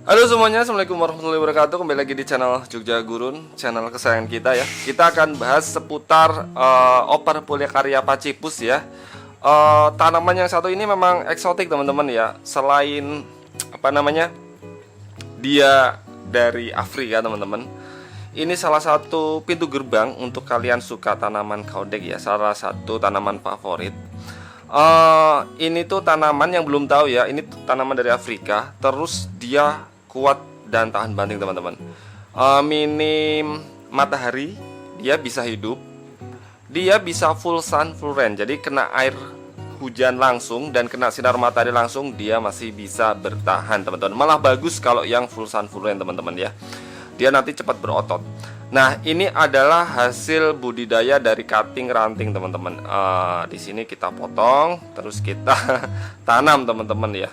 Halo semuanya, assalamualaikum warahmatullahi wabarakatuh. Kembali lagi di channel Jogja Gurun, channel kesayangan kita ya. Kita akan bahas seputar Operpullia pachypus ya. Tanaman yang satu ini memang eksotik teman-teman ya. Selain dia dari Afrika teman-teman. Ini salah satu pintu gerbang untuk kalian suka tanaman kaudek ya. Salah satu tanaman favorit. Ini tuh tanaman yang belum tahu ya. Ini tanaman dari Afrika. Terus dia kuat dan tahan banting teman-teman. Minim matahari dia bisa hidup. Dia bisa full sun full rain. Jadi kena air hujan langsung dan kena sinar matahari langsung dia masih bisa bertahan teman-teman. Malah bagus kalau yang full sun full rain teman-teman ya. Dia nanti cepat berotot. Nah ini adalah hasil budidaya dari cutting ranting teman-teman. Di sini kita potong terus kita tanam teman-teman ya.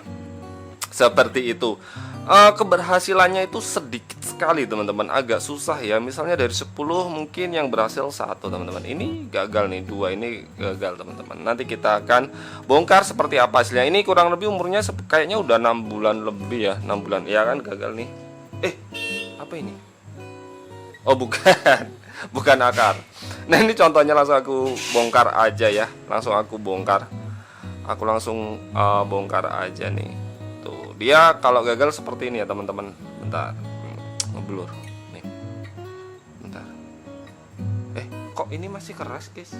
Seperti itu. Keberhasilannya itu sedikit sekali teman-teman, agak susah ya. Misalnya dari 10 mungkin yang berhasil 1 teman-teman. Ini gagal nih, 2 ini gagal teman-teman. Nanti kita akan bongkar seperti apa hasilnya. Ini kurang lebih umurnya kayaknya udah 6 bulan lebih ya, 6 bulan ya kan, gagal nih. Apa ini? Oh bukan bukan akar. Nah ini contohnya, langsung aku bongkar aja ya. Langsung aku bongkar. Aku langsung bongkar aja nih. Tuh, dia kalau gagal seperti ini ya teman-teman. Bentar, ngeblur nih. Bentar. Kok ini masih keras guys?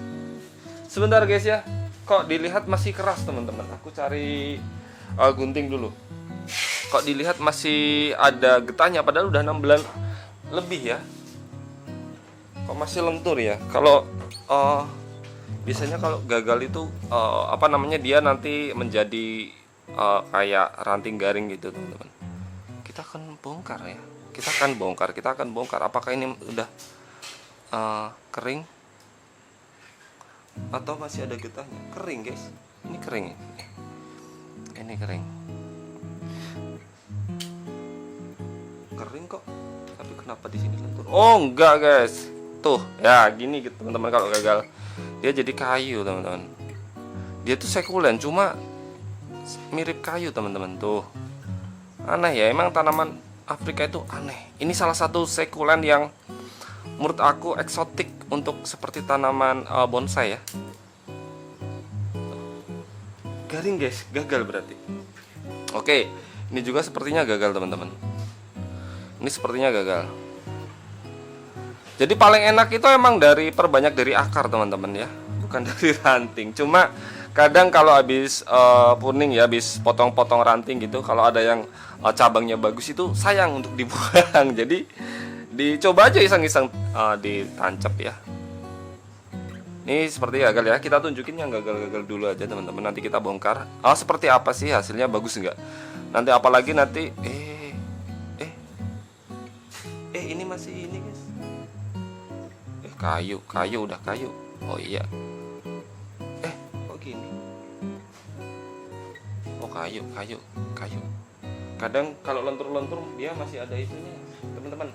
Sebentar guys ya. Kok dilihat masih keras teman-teman. Aku cari gunting dulu. Kok dilihat masih ada getahnya padahal udah 6 bulan lebih ya. Kok masih lentur ya. Kalau biasanya kalau gagal itu dia nanti menjadi kayak ranting garing gitu teman-teman. Kita akan bongkar ya. Kita akan bongkar. Apakah ini udah kering atau masih ada getahnya? Kering guys. Ini kering. Ini kering. Kering kok. Tapi kenapa di sini lentur? Oh enggak guys. Tuh ya gini gitu teman-teman, kalau gagal dia jadi kayu teman-teman. Dia tuh sekulen cuma mirip kayu teman-teman. Tuh aneh ya, emang tanaman Afrika itu aneh. Ini salah satu sekulen yang menurut aku eksotik untuk seperti tanaman bonsai ya. Garing guys, gagal berarti. Oke, ini juga sepertinya gagal teman-teman. Ini sepertinya gagal. Jadi paling enak itu emang perbanyak dari akar teman-teman ya, bukan dari ranting. Cuma kadang kalau habis pruning ya, habis potong-potong ranting gitu, kalau ada yang cabangnya bagus itu sayang untuk dibuang. Jadi dicoba aja iseng-iseng ditancap ya. Ini seperti gagal ya. Kita tunjukin yang gagal-gagal dulu aja teman-teman. Nanti kita bongkar. Seperti apa sih hasilnya, bagus nggak? Nanti apalagi nanti ini masih ini guys. Kayu udah kayu. Oh iya. Kok gini? Oh kayu. Kadang kalau lentur-lentur dia masih ada itunya, teman-teman.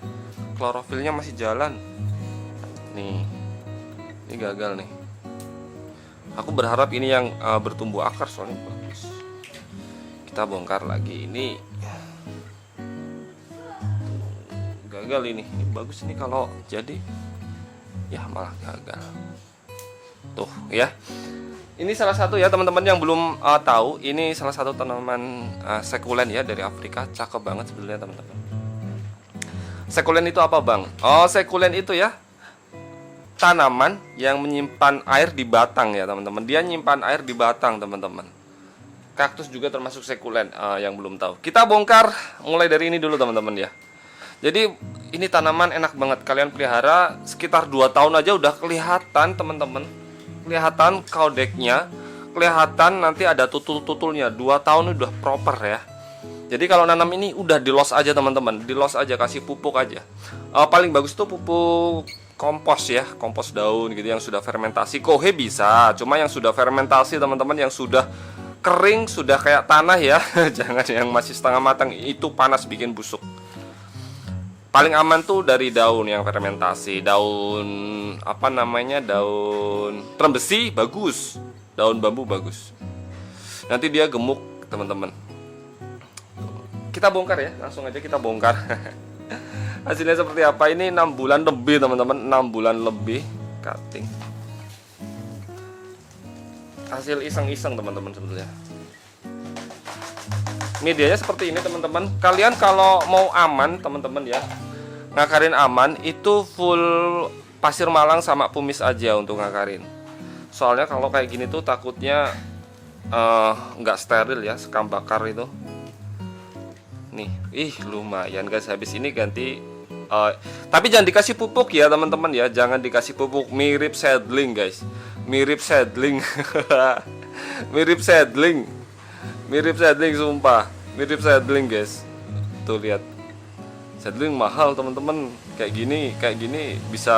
Klorofilnya masih jalan. Nih. Ini gagal nih. Aku berharap ini yang bertumbuh akar soalnya bagus. Kita bongkar lagi ini. Gagal ini. Ini bagus ini kalau jadi. Ya malah gagal. Tuh ya. Ini salah satu ya teman-teman yang belum tahu. Ini salah satu tanaman sekulen ya dari Afrika. Cakep banget sebenarnya teman-teman. Sekulen itu apa bang? Sekulen itu ya tanaman yang menyimpan air di batang ya teman-teman. Dia nyimpan air di batang teman-teman. Kaktus juga termasuk sekulen yang belum tahu. Kita bongkar mulai dari ini dulu teman-teman ya. Jadi ini tanaman enak banget kalian pelihara sekitar 2 tahun aja udah kelihatan teman-teman. Kelihatan kaudeknya, kelihatan nanti ada tutul-tutulnya. 2 tahun udah proper ya. Jadi kalau nanam ini udah di-los aja teman-teman. Di-los aja, kasih pupuk aja. Paling bagus tuh pupuk kompos ya, kompos daun gitu yang sudah fermentasi. Kohe bisa, cuma yang sudah fermentasi teman-teman, yang sudah kering, sudah kayak tanah ya. Jangan yang masih setengah matang, itu panas bikin busuk. Paling aman tuh dari daun yang fermentasi. Daun daun trembesi bagus. Daun bambu bagus. Nanti dia gemuk teman-teman. kita bongkar ya, langsung aja kita bongkar. Hasilnya seperti apa? Ini 6 bulan lebih teman-teman, 6 bulan lebih cutting. Hasil iseng-iseng teman-teman sebetulnya. Medianya seperti ini teman-teman. Kalian kalau mau aman teman-teman ya, ngakarin aman itu full pasir malang sama pumis aja untuk ngakarin. Soalnya kalau kayak gini tuh takutnya nggak steril ya, sekam bakar itu. Nih, lumayan guys. Habis ini ganti tapi jangan dikasih pupuk ya teman-teman ya, jangan dikasih pupuk. Mirip seedling guys, mirip seedling. mirip seedling sumpah, mirip seedling guys. Tuh lihat, seedling mahal teman-teman. Kayak gini bisa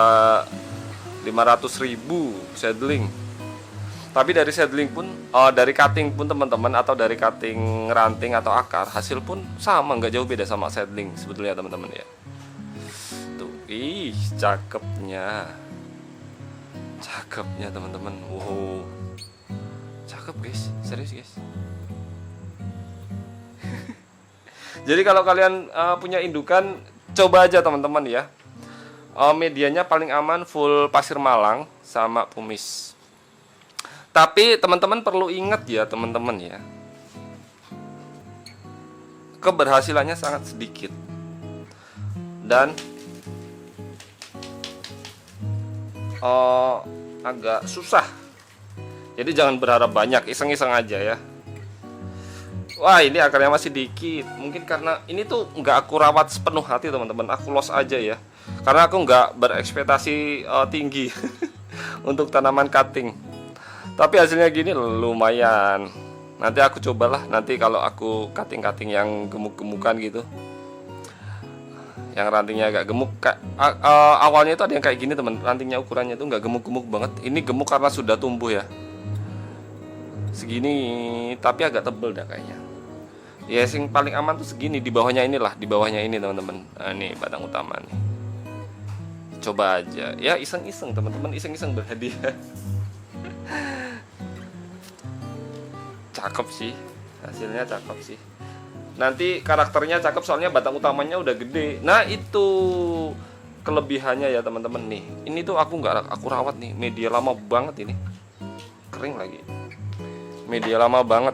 500.000 seedling. Tapi dari seedling pun, dari cutting pun teman-teman, atau dari cutting ranting atau akar, hasil pun sama, nggak jauh beda sama seedling sebetulnya teman-teman ya. Tuh, cakepnya teman-teman. Wow, cakep guys, serius guys. Jadi kalau kalian punya indukan, coba aja teman-teman ya. Medianya paling aman full pasir malang sama pumis. Tapi teman-teman perlu ingat ya teman-teman ya, keberhasilannya sangat sedikit dan agak susah. Jadi jangan berharap banyak, iseng-iseng aja ya. Wah, ini akarnya masih dikit. Mungkin karena ini tuh nggak aku rawat sepenuh hati teman-teman, aku los aja ya. Karena aku nggak berekspektasi tinggi untuk tanaman cutting. Tapi hasilnya gini lumayan. Nanti aku cobalah, nanti kalau aku cutting-cutting yang gemuk-gemukan gitu, yang rantingnya agak gemuk. Awalnya itu ada yang kayak gini teman, rantingnya ukurannya itu nggak gemuk-gemuk banget. Ini gemuk karena sudah tumbuh ya, segini, tapi agak tebel dah kayaknya. Ya yang paling aman tuh segini, di bawahnya inilah, di bawahnya ini teman-teman. Nah, ini batang utama nih. Coba aja ya, iseng-iseng teman-teman, iseng-iseng berhadiah. Cakep sih, hasilnya cakep sih. Nanti karakternya cakep soalnya batang utamanya udah gede. Nah itu kelebihannya ya teman-teman nih. Ini tuh aku rawat nih, media lama banget ini, kering lagi. Media lama banget.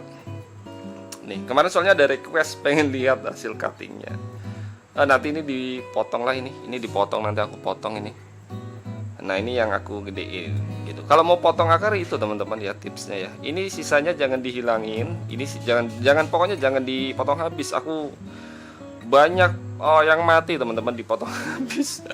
Nih kemarin soalnya ada request pengen lihat hasil cuttingnya. Nah, nanti ini dipotong lah ini dipotong, nanti aku potong ini. Nah ini yang aku gedein gitu. Kalau mau potong akar itu teman-teman ya tipsnya ya. Ini sisanya jangan dihilangin. Ini jangan pokoknya jangan dipotong habis. Aku banyak yang mati teman-teman dipotong habis.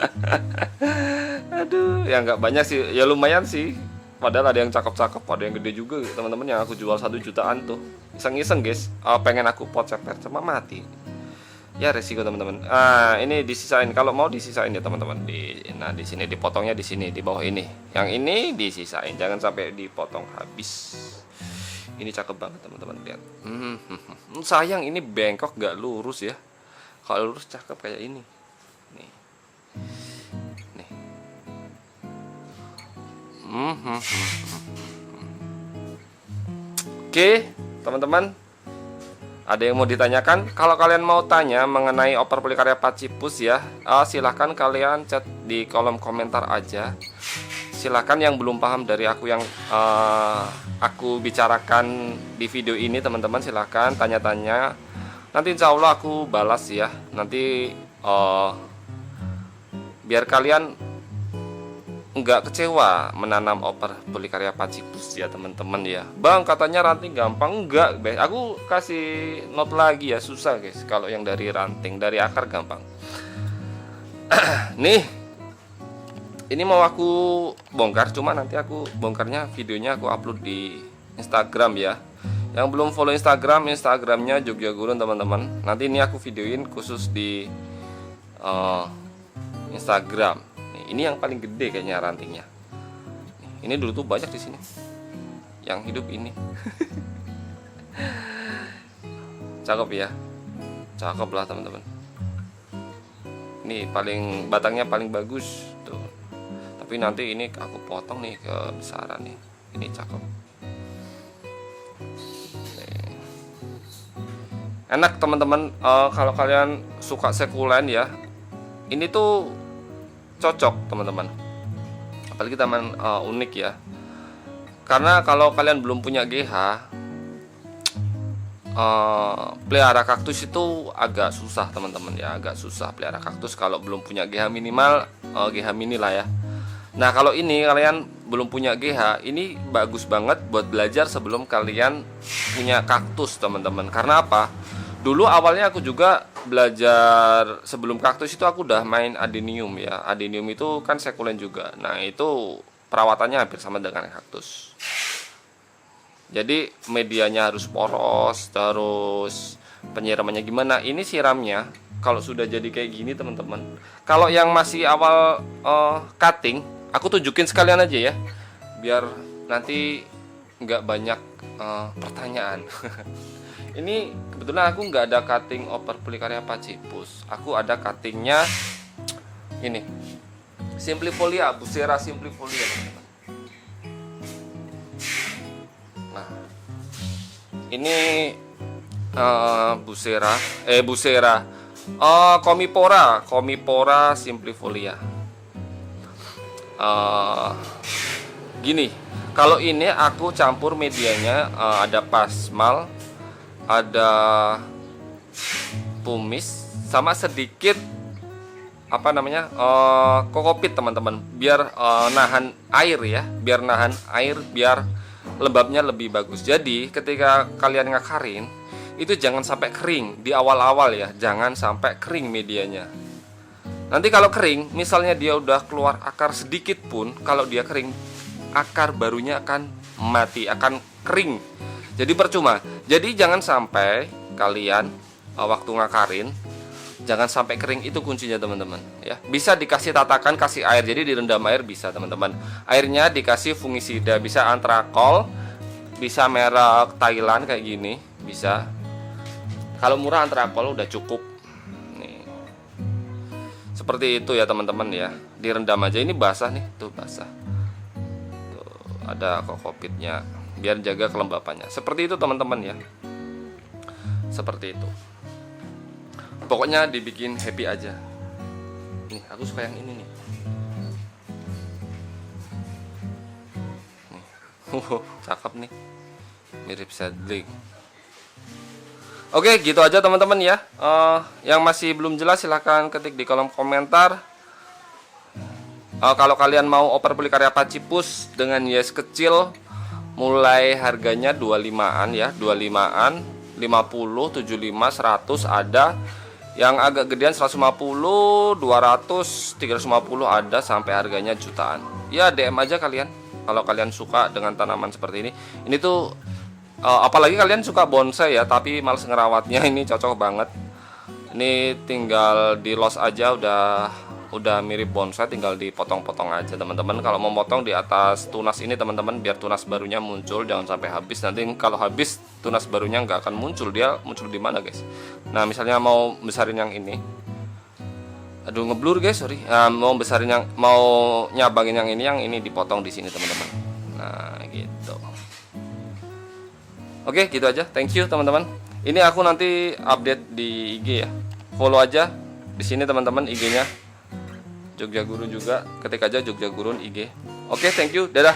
Aduh, ya nggak banyak sih, ya lumayan sih. Padahal ada yang cakep-cakep, ada yang gede juga teman-teman, yang aku jual 1 jutaan tuh. Iseng-iseng guys, pengen aku pot ceper cuma mati. Ya resiko teman-teman. Ini disisain, kalau mau disisain ya teman-teman. Nah di sini dipotongnya di sini, di bawah ini. Yang ini disisain, jangan sampai dipotong habis. Ini cakep banget teman-teman, lihat. Sayang ini bengkok, gak lurus ya. Kalau lurus cakep kayak ini. Nih. Oke, teman-teman. Ada yang mau ditanyakan? Kalau kalian mau tanya mengenai Oper Polycarya pachypus ya, silahkan kalian chat di kolom komentar aja. Silahkan yang belum paham dari aku yang aku bicarakan di video ini teman-teman, silahkan tanya-tanya. Nanti insya Allah aku balas ya. Nanti biar kalian nggak kecewa menanam Oper Polycarya pachypus ya teman-teman ya. Bang katanya ranting gampang, enggak guys, aku kasih note lagi ya, susah guys. Kalau yang dari ranting, dari akar gampang. Nih ini mau aku bongkar, cuma nanti aku bongkarnya videonya aku upload di Instagram ya. Yang belum follow Instagramnya Jogja Gurun teman-teman, nanti ini aku videoin khusus di Instagram. Ini yang paling gede kayaknya rantingnya. Ini dulu tuh banyak di sini. Yang hidup ini. Cakep ya. Cakep lah teman-teman. Ini batangnya paling bagus tuh. Tapi nanti ini aku potong nih kebesaran nih. Ini cakep. Enak teman-teman. Kalau kalian suka sekulen ya, ini tuh cocok teman-teman. Apalagi taman unik ya. Karena kalau kalian belum punya GH, pelihara kaktus itu agak susah teman-teman ya, agak susah pelihara kaktus kalau belum punya GH, minimal GH mini lah ya. Nah kalau ini kalian belum punya GH, ini bagus banget buat belajar sebelum kalian punya kaktus teman-teman. Karena apa? Dulu awalnya aku juga belajar sebelum kaktus itu aku udah main adenium ya. Adenium itu kan sekulen juga. Nah itu perawatannya hampir sama dengan kaktus. Jadi medianya harus poros, terus penyiramannya gimana? Ini siramnya kalau sudah jadi kayak gini teman-teman. Kalau yang masih awal cutting, aku tunjukin sekalian aja ya, biar nanti nggak banyak pertanyaan. Ini kebetulan aku nggak ada cutting Operpelikaria pachypus. Aku ada cuttingnya ini, Simplifolia, Bussera Simplifolia teman-teman. Nah, ini Bussera Comipora Simplifolia. Gini, kalau ini aku campur medianya, ada pasmal, ada pumis, sama sedikit kokopit teman-teman, biar nahan air ya, biar lembabnya lebih bagus. Jadi ketika kalian ngakarin itu jangan sampai kering di awal-awal ya, jangan sampai kering medianya. Nanti kalau kering, misalnya dia udah keluar akar sedikit pun, kalau dia kering, akar barunya akan mati, akan kering. Jadi percuma. Jadi jangan sampai kalian waktu ngakarin jangan sampai kering, itu kuncinya teman-teman ya. Bisa dikasih tatakan, kasih air, jadi direndam air bisa teman-teman. Airnya dikasih fungisida, bisa antrakol, bisa merek Thailand kayak gini, bisa. Kalau murah antrakol udah cukup. Nih. Seperti itu ya teman-teman ya. Direndam aja, ini basah nih, tuh basah. Tuh, ada kokopitnya biar jaga kelembapannya. Seperti itu teman-teman ya. Seperti itu. Pokoknya dibikin happy aja. Nih, aku suka yang ini nih. Nih. Cakep nih. Mirip seedling. Oke, gitu aja teman-teman ya. Yang masih belum jelas silahkan ketik di kolom komentar. Kalau kalian mau Operpelikaria pachypus dengan yes kecil, mulai harganya 25-an ya, 25-an, 50, 75, 100 ada. Yang agak gedean 150, 200, 350 ada, sampai harganya jutaan. Ya DM aja kalian kalau kalian suka dengan tanaman seperti ini. Ini tuh apalagi kalian suka bonsai ya, tapi males ngerawatnya, ini cocok banget. Ini tinggal di los aja, udah mirip bonsai, tinggal dipotong-potong aja teman-teman. Kalau mau potong di atas tunas ini teman-teman, biar tunas barunya muncul, jangan sampai habis. Nanti kalau habis tunas barunya nggak akan muncul. Dia muncul di mana guys? Nah misalnya mau besarin yang ini, aduh ngeblur guys, sorry. Mau besarin mau nyabangin yang ini dipotong di sini teman-teman. Nah gitu. Oke gitu aja, thank you teman-teman. Ini aku nanti update di IG ya, follow aja di sini teman-teman IG-nya. Jogja Gurun juga, ketik aja Jogja Gurun IG. Oke, thank you, dadah.